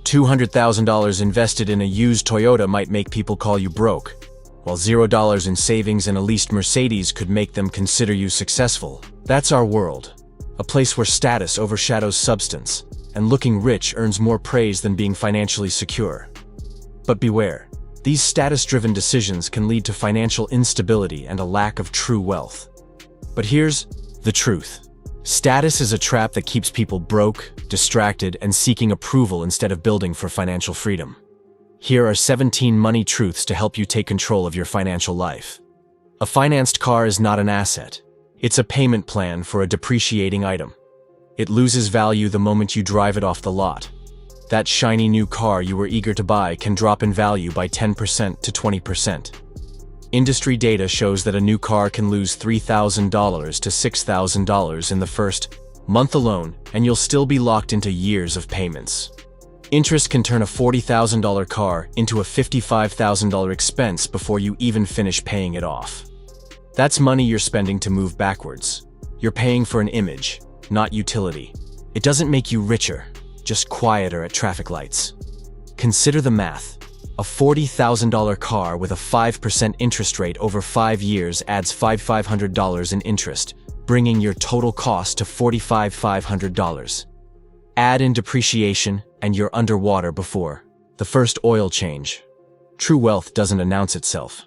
$200,000 invested in a used Toyota might make people call you broke, while $0 in savings in a leased Mercedes could make them consider you successful. That's our world, a place where status overshadows substance, and looking rich earns more praise than being financially secure. But beware, these status-driven decisions can lead to financial instability and a lack of true wealth. But here's the truth. Status is a trap that keeps people broke, distracted, and seeking approval instead of building for financial freedom. Here are 17 money truths to help you take control of your financial life. A financed car is not an asset. It's a payment plan for a depreciating item. It loses value the moment you drive it off the lot. That shiny new car you were eager to buy can drop in value by 10% to 20%. Industry data shows that a new car can lose $3,000 to $6,000 in the first month alone, and you'll still be locked into years of payments. Interest can turn a $40,000 car into a $55,000 expense before you even finish paying it off. That's money you're spending to move backwards. You're paying for an image, not utility. It doesn't make you richer, just quieter at traffic lights. Consider the math. A $40,000 car with a 5% interest rate over 5 years adds $5,500 in interest, bringing your total cost to $45,500. Add in depreciation, and you're underwater before the first oil change. True wealth doesn't announce itself.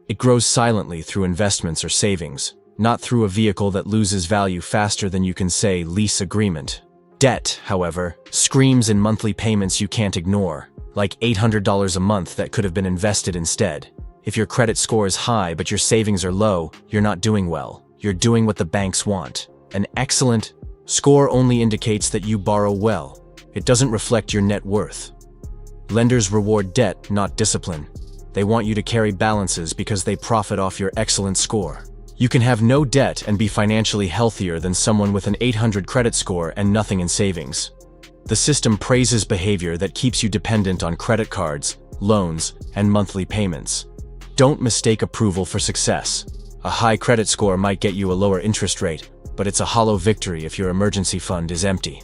It grows silently through investments or savings, not through a vehicle that loses value faster than you can say lease agreement. Debt, however, screams in monthly payments you can't ignore, like $800 a month that could have been invested instead. If your credit score is high but your savings are low, you're not doing well. You're doing what the banks want. An excellent score only indicates that you borrow well. It doesn't reflect your net worth. Lenders reward debt, not discipline. They want you to carry balances because they profit off your excellent score. You can have no debt and be financially healthier than someone with an 800 credit score and nothing in savings. The system praises behavior that keeps you dependent on credit cards, loans, and monthly payments. Don't mistake approval for success. A high credit score might get you a lower interest rate, but it's a hollow victory if your emergency fund is empty.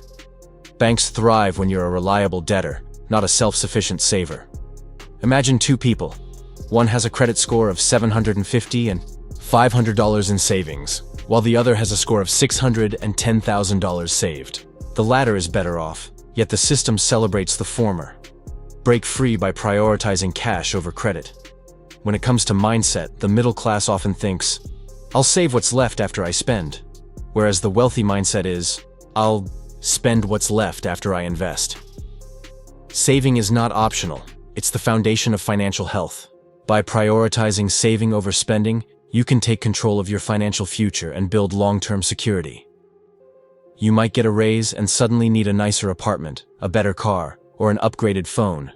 Banks thrive when you're a reliable debtor, not a self-sufficient saver. Imagine two people. One has a credit score of 750 and $500 in savings, while the other has a score of $600 and $10,000 saved. The latter is better off, yet the system celebrates the former. Break free by prioritizing cash over credit. When it comes to mindset, the middle class often thinks, "I'll save what's left after I spend," whereas the wealthy mindset is, "I'll spend what's left after I invest." Saving is not optional, it's the foundation of financial health. By prioritizing saving over spending, you can take control of your financial future and build long-term security. You might get a raise and suddenly need a nicer apartment, a better car, or an upgraded phone.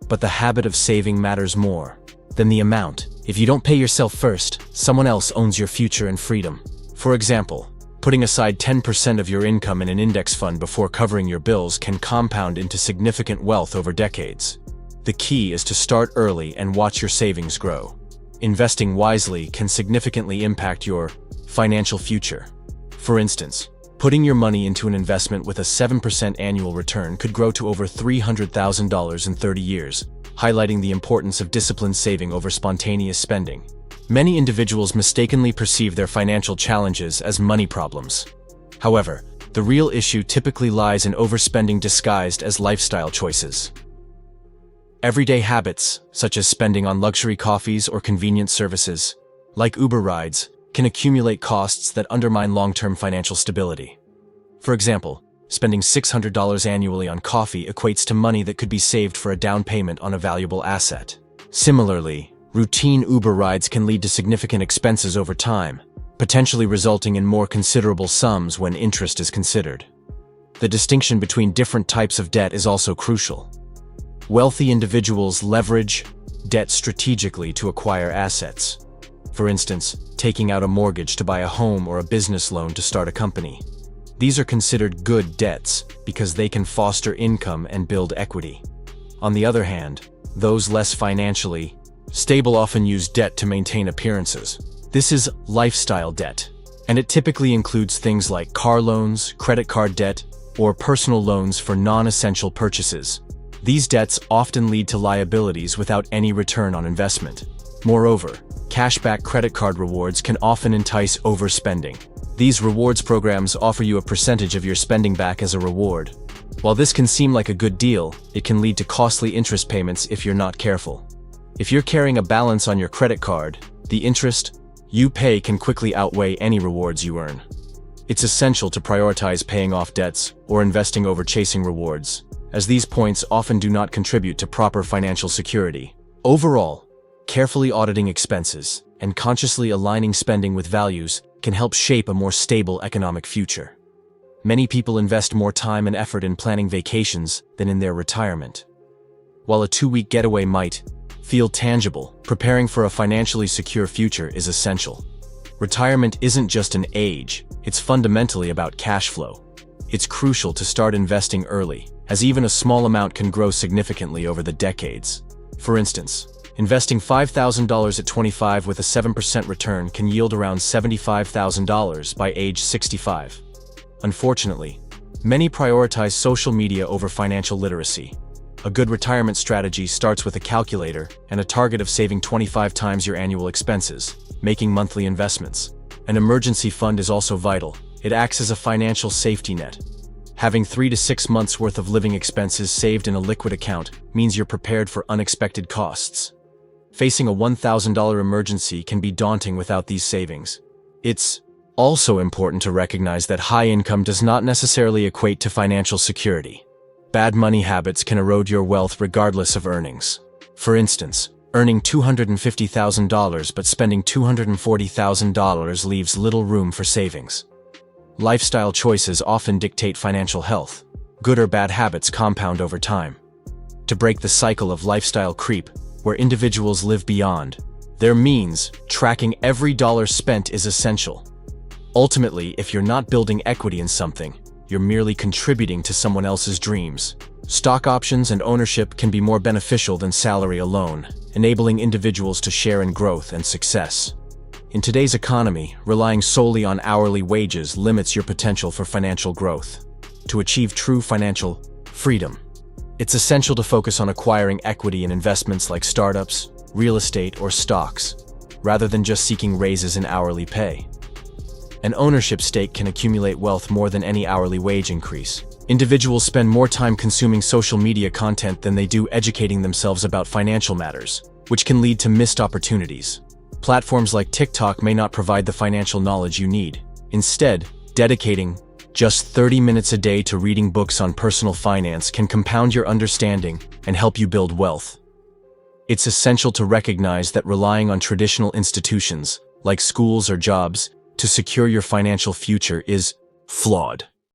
But the habit of saving matters more than the amount. If you don't pay yourself first, someone else owns your future and freedom. For example, putting aside 10% of your income in an index fund before covering your bills can compound into significant wealth over decades. The key is to start early and watch your savings grow. Investing wisely can significantly impact your financial future. For instance, putting your money into an investment with a 7% annual return could grow to over $300,000 in 30 years, highlighting the importance of disciplined saving over spontaneous spending. Many individuals mistakenly perceive their financial challenges as money problems. However, the real issue typically lies in overspending disguised as lifestyle choices. Everyday habits, such as spending on luxury coffees or convenience services, like Uber rides, can accumulate costs that undermine long-term financial stability. For example, spending $600 annually on coffee equates to money that could be saved for a down payment on a valuable asset. Similarly, routine Uber rides can lead to significant expenses over time, potentially resulting in more considerable sums when interest is considered. The distinction between different types of debt is also crucial. Wealthy individuals leverage debt strategically to acquire assets. For instance, taking out a mortgage to buy a home or a business loan to start a company. These are considered good debts because they can foster income and build equity. On the other hand, those less financially stable often use debt to maintain appearances. This is lifestyle debt, and it typically includes things like car loans, credit card debt, or personal loans for non-essential purchases. These debts often lead to liabilities without any return on investment. Moreover, cashback credit card rewards can often entice overspending. These rewards programs offer you a percentage of your spending back as a reward. While this can seem like a good deal, it can lead to costly interest payments if you're not careful. If you're carrying a balance on your credit card, the interest you pay can quickly outweigh any rewards you earn. It's essential to prioritize paying off debts or investing over chasing rewards, as these points often do not contribute to proper financial security. Overall, carefully auditing expenses and consciously aligning spending with values can help shape a more stable economic future. Many people invest more time and effort in planning vacations than in their retirement. While a 2-week getaway might feel tangible, preparing for a financially secure future is essential. Retirement isn't just an age, it's fundamentally about cash flow. It's crucial to start investing early, as even a small amount can grow significantly over the decades. For instance, investing $5,000 at 25 with a 7% return can yield around $75,000 by age 65. Unfortunately, many prioritize social media over financial literacy. A good retirement strategy starts with a calculator and a target of saving 25 times your annual expenses, making monthly investments. An emergency fund is also vital. It acts as a financial safety net. Having 3 to 6 months' worth of living expenses saved in a liquid account means you're prepared for unexpected costs. Facing a $1,000 emergency can be daunting without these savings. It's also important to recognize that high income does not necessarily equate to financial security. Bad money habits can erode your wealth regardless of earnings. For instance, earning $250,000 but spending $240,000 leaves little room for savings. Lifestyle choices often dictate financial health. Good or bad habits compound over time. To break the cycle of lifestyle creep, where individuals live beyond their means, tracking every dollar spent is essential. Ultimately, if you're not building equity in something, you're merely contributing to someone else's dreams. Stock options and ownership can be more beneficial than salary alone, enabling individuals to share in growth and success. In today's economy, relying solely on hourly wages limits your potential for financial growth. To achieve true financial freedom, it's essential to focus on acquiring equity in investments like startups, real estate, or stocks, rather than just seeking raises in hourly pay. An ownership stake can accumulate wealth more than any hourly wage increase. Individuals spend more time consuming social media content than they do educating themselves about financial matters, which can lead to missed opportunities. Platforms like TikTok may not provide the financial knowledge you need. Instead, dedicating just 30 minutes a day to reading books on personal finance can compound your understanding and help you build wealth. It's essential to recognize that relying on traditional institutions, like schools or jobs, to secure your financial future is flawed.